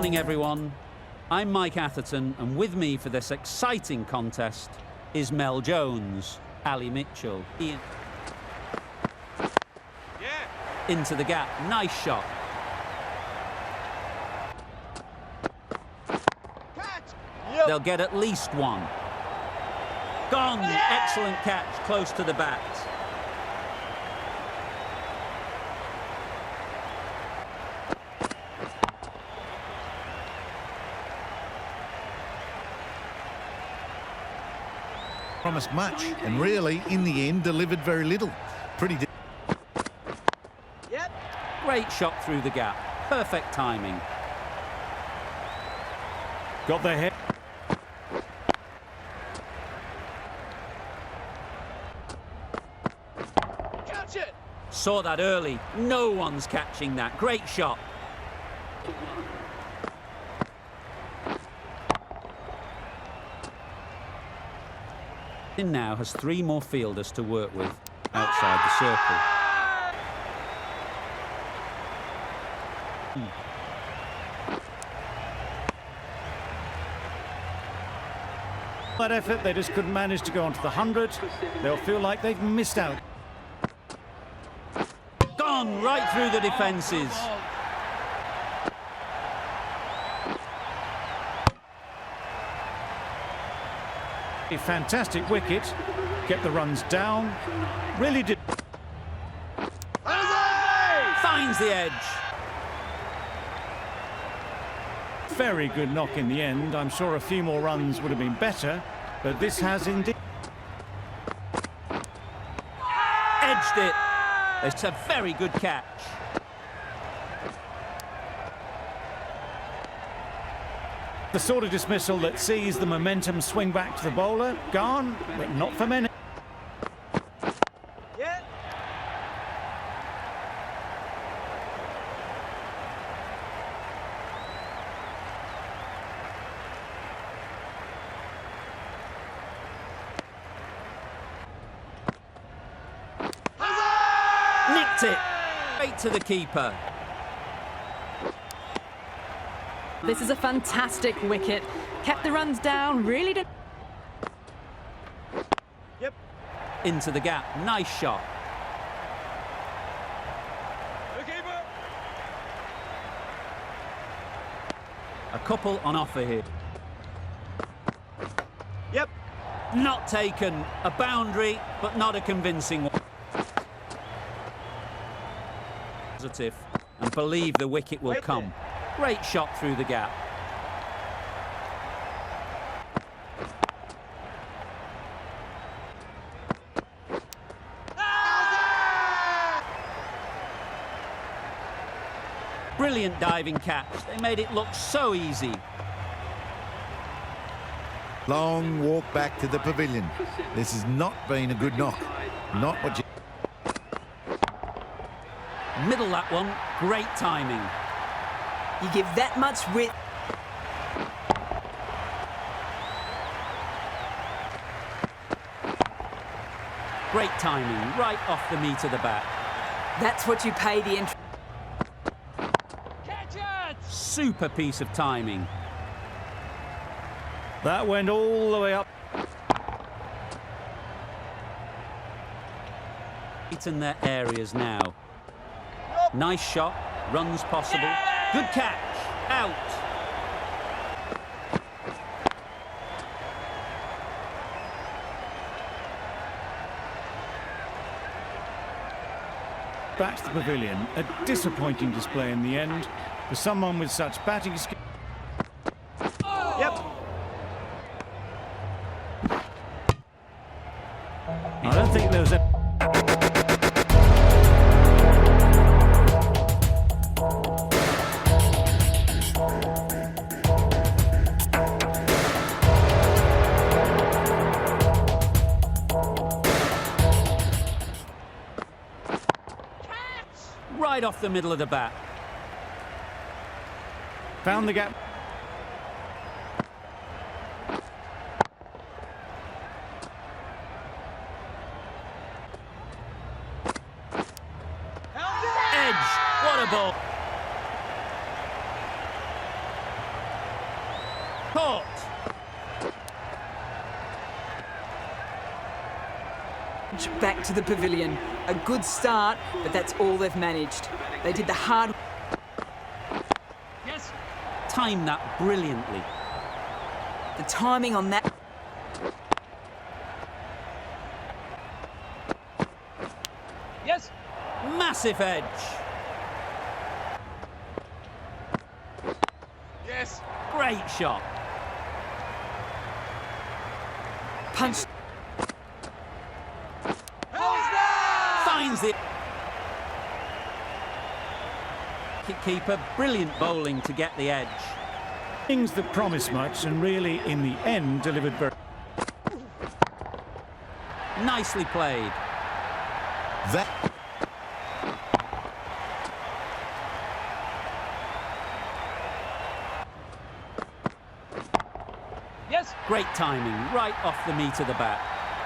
morning, everyone. I'm Mike Atherton, and with me for this exciting contest is Mel Jones, Ali Mitchell, Ian. Into the gap, nice shot. They'll get at least one. Gone, excellent catch, close to the bat. Promised much, and really, in the end, delivered very little. Great shot through the gap. Perfect timing. Got their head. Catch it! Saw that early. No one's catching that. Great shot. Now has 3 more fielders to work with outside the circle. That effort, they just couldn't manage to go onto the 100. They'll feel like they've missed out. Gone right through the defences. A fantastic wicket, kept the runs down, really did. Finds the edge. Very good knock in the end. I'm sure a few more runs would have been better, but this has indeed. Edged it. It's a very good catch. The sort of dismissal that sees the momentum swing back to the bowler. Gone, but not for many. Yeah. Nicked it. Straight to the keeper. This is a fantastic wicket. Kept the runs down, really did. Yep. Into the gap, nice shot. A couple on offer here. Yep. Not taken. A boundary, but not a convincing one. Positive, and believe the wicket will come. Great shot through the gap. Brilliant diving catch. They made it look so easy. Long walk back to the pavilion. This has not been a good knock. Not what you... Middle that one. Great timing. You give that much width. Great timing, right off the meat of the bat. That's what you pay the entry. Catch it! Super piece of timing. That went all the way up. It's in their areas now. Nice shot, runs possible. Good catch, out. Back to the pavilion. A disappointing display in the end for someone with such batting skills. Yep. I don't think there was a... Right off the middle of the bat. Found the gap. Edge. What a ball. back to the pavilion. A good start, but that's all they've managed. They did the hard... Yes. Timed that brilliantly. The timing on that... Yes. Massive edge. Yes. Great shot. Punch... Finds it. Keeper, brilliant bowling to get the edge. Things that promise much and really, in the end, delivered very... Nicely played. That... Yes. Great timing, right off the meat of the bat.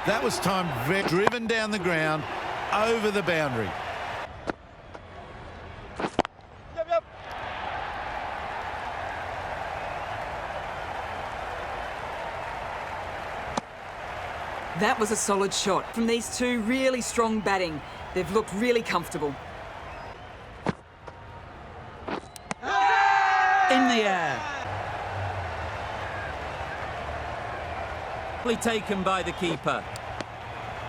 That was timed very driven down the ground, over the boundary. Yep. That was a solid shot from these two really strong batting. They've looked really comfortable. In the air. Taken by the keeper.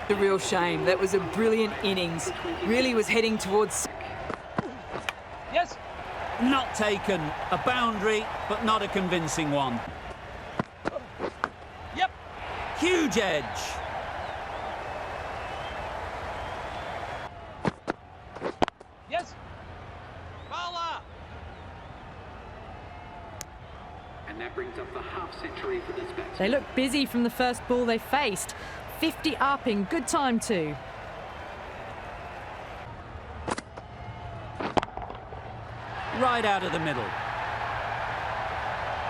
A real shame. That was a brilliant innings. Really was heading towards... Yes. Not taken. A boundary, but not a convincing one. Yep. Huge edge. Yes. Bowler. And that brings up the half century for this batsman. They look busy from the first ball they faced. 50 up in good time too. Right out of the middle.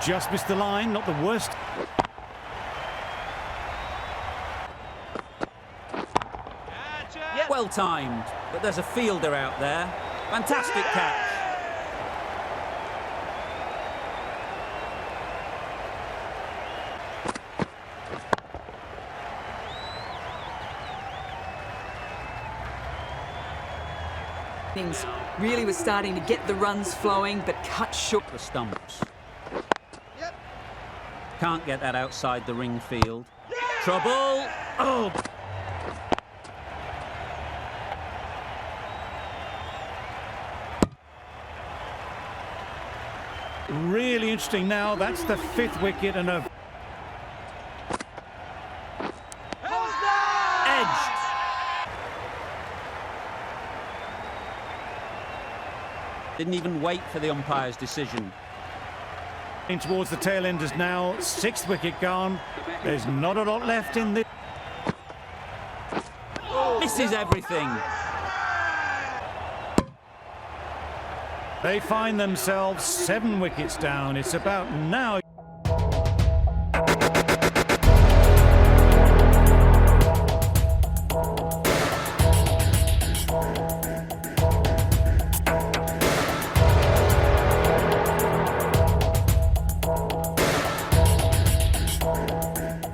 Just missed the line, not the worst. Gotcha. Well timed, but there's a fielder out there. Fantastic catch. Innings really was starting to get the runs flowing, but cut short. The stumps. Yep. Can't get that outside the ring field. Trouble. Oh. Really interesting now. That's the 5th wicket and a... Edged. Didn't even wait for the umpire's decision. In towards the tail enders now. 6th wicket gone. There's not a lot left in this. Misses everything. They find themselves 7 wickets down. It's about now.